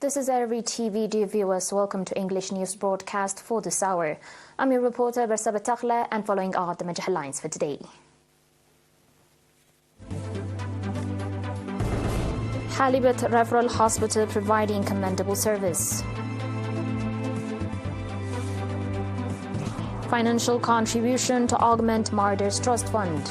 This is ERi-TV, dear viewers. Welcome to English News Broadcast for this hour. I'm your reporter, Bersaba Takhla, and following are the major headlines for today. Halibut Referral Hospital providing commendable service. Financial contribution to augment Martyrs Trust Fund.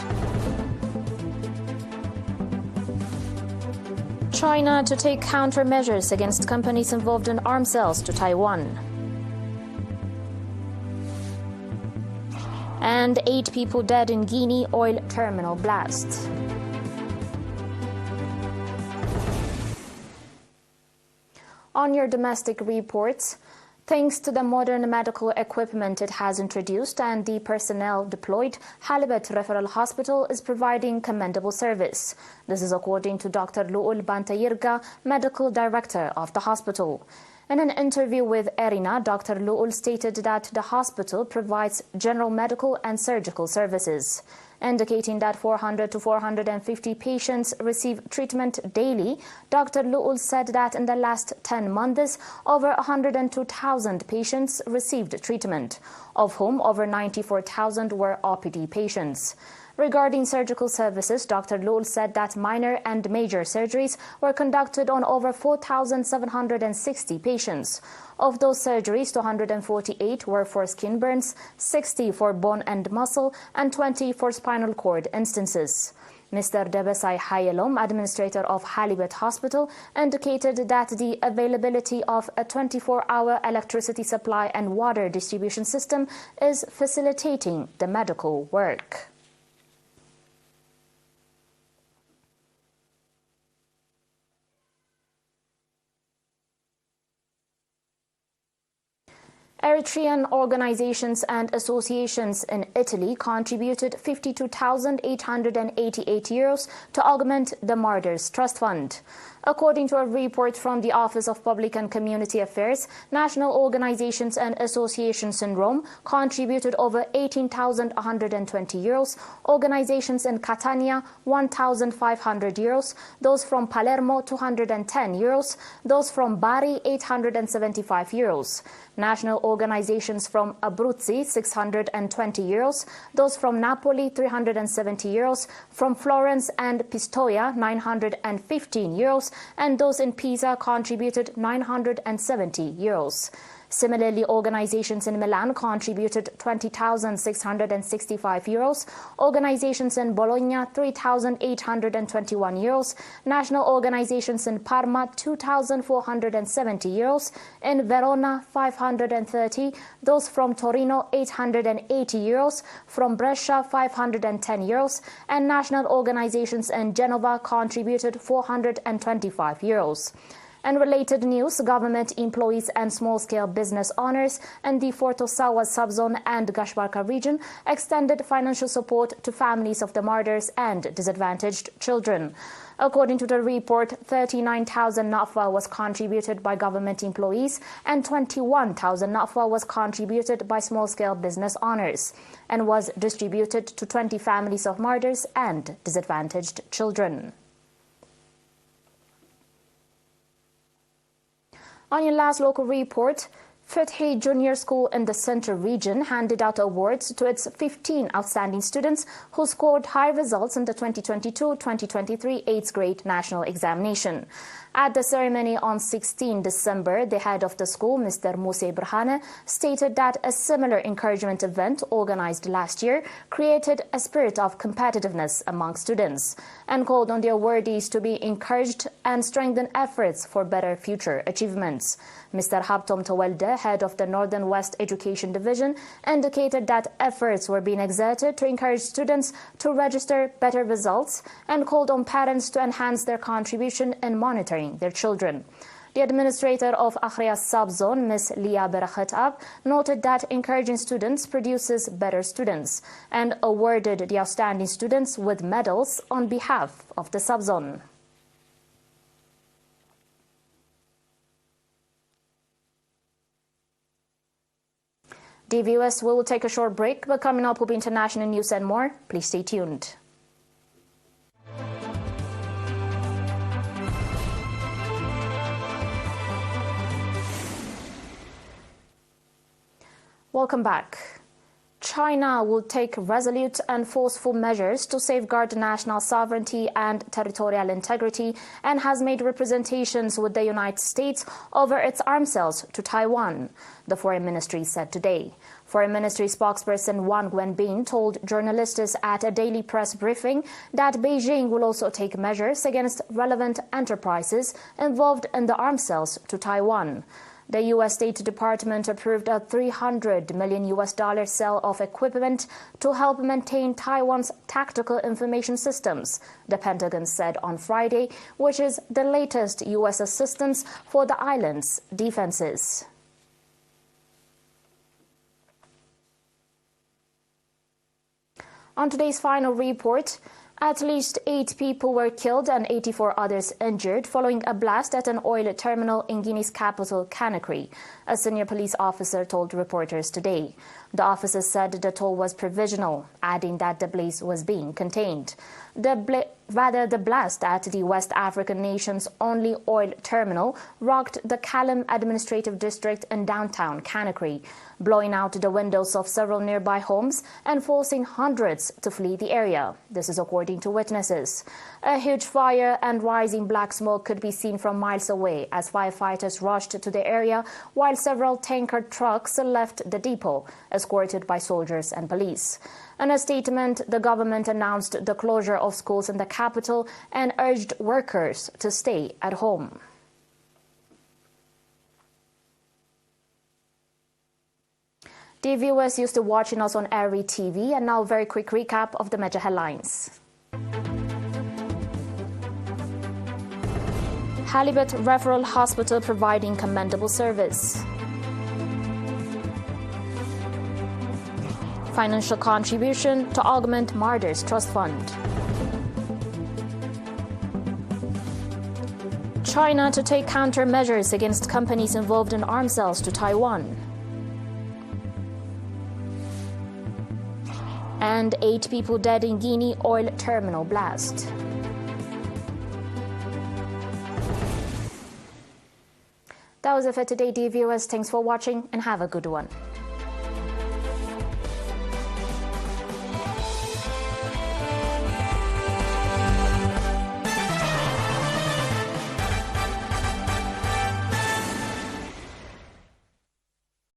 China to take countermeasures against companies involved in arms sales to Taiwan. And 8 people dead in Guinea oil terminal blast. On your domestic reports, thanks to the modern medical equipment it has introduced and the personnel deployed, Halibut Referral Hospital is providing commendable service. This is according to Dr. Lu'ul Bantayirga, Medical Director of the hospital. In an interview with ERINA, Dr. Lu'ul stated that the hospital provides general medical and surgical services, indicating that 400 to 450 patients receive treatment daily. Dr. Lu'ul said that in the last 10 months, over 102,000 patients received treatment, of whom over 94,000 were OPD patients. Regarding surgical services, Dr. Lu'ul said that minor and major surgeries were conducted on over 4,760 patients. Of those surgeries, 248 were for skin burns, 60 for bone and muscle, and 20 for spinal cord instances. Mr. Debesai Hayalom, administrator of Halibut Hospital, indicated that the availability of a 24-hour electricity supply and water distribution system is facilitating the medical work. Eritrean organizations and associations in Italy contributed €52,888 to augment the Martyrs Trust Fund. According to a report from the Office of Public and Community Affairs, national organizations and associations in Rome contributed over €18,120, organizations in Catania €1,500, those from Palermo €210, those from Bari €875, national organizations from Abruzzi €620, those from Napoli €370, from Florence and Pistoia €915, and those in Pisa contributed €970. Similarly, organizations in Milan contributed €20,665, organizations in Bologna €3,821, national organizations in Parma €2,470, in Verona €530, those from Torino €880, from Brescia €510, and national organizations in Genova contributed €425. And related news, government employees and small-scale business owners in the Fort Osawa subzone and Gashbarka region extended financial support to families of the martyrs and disadvantaged children. According to the report, 39,000 nafa was contributed by government employees and 21,000 nafa was contributed by small-scale business owners and was distributed to 20 families of martyrs and disadvantaged children. On your last local report, Fethi Junior School in the Central Region handed out awards to its 15 outstanding students who scored high results in the 2022-2023 8th grade national examination. At the ceremony on 16 December, the head of the school, Mr. Muse Burhane, stated that a similar encouragement event organized last year created a spirit of competitiveness among students and called on the awardees to be encouraged and strengthen efforts for better future achievements. Mr. Habtom Tawelde, head of the Northern West Education Division, indicated that efforts were being exerted to encourage students to register better results and called on parents to enhance their contribution in monitoring their children. The administrator of Akhriya subzone, Ms. Lia Berakhatab, noted that encouraging students produces better students and awarded the outstanding students with medals on behalf of the subzone. Dear viewers, we will take a short break, but coming up will be international news and more. Please stay tuned. Welcome back. China will take resolute and forceful measures to safeguard national sovereignty and territorial integrity and has made representations with the United States over its arms sales to Taiwan, the Foreign Ministry said today. Foreign Ministry spokesperson Wang Wenbin told journalists at a daily press briefing that Beijing will also take measures against relevant enterprises involved in the arms sales to Taiwan. The U.S. State Department approved a $300 million sale of equipment to help maintain Taiwan's tactical information systems, the Pentagon said on Friday, which is the latest U.S. assistance for the island's defenses. On today's final report, at least 8 people were killed and 84 others injured following a blast at an oil terminal in Guinea's capital, Conakry, a senior police officer told reporters today. The officer said the toll was provisional, adding that the blaze was being contained. The blast at the West African nation's only oil terminal rocked the Kalem administrative district in downtown Conakry, blowing out the windows of several nearby homes and forcing hundreds to flee the area. This is according to witnesses. A huge fire and rising black smoke could be seen from miles away as firefighters rushed to the area while several tanker trucks left the depot, escorted by soldiers and police. In a statement, the government announced the closure of schools in the capital and urged workers to stay at home. Dear viewers, used to watching us on ERi-TV, and now a very quick recap of the major headlines. Halibut Referral Hospital providing commendable service. Financial contribution to augment Martyrs Trust Fund. China to take countermeasures against companies involved in arms sales to Taiwan. And 8 people dead in Guinea oil terminal blast. That was it for today, dear viewers. Thanks for watching and have a good one.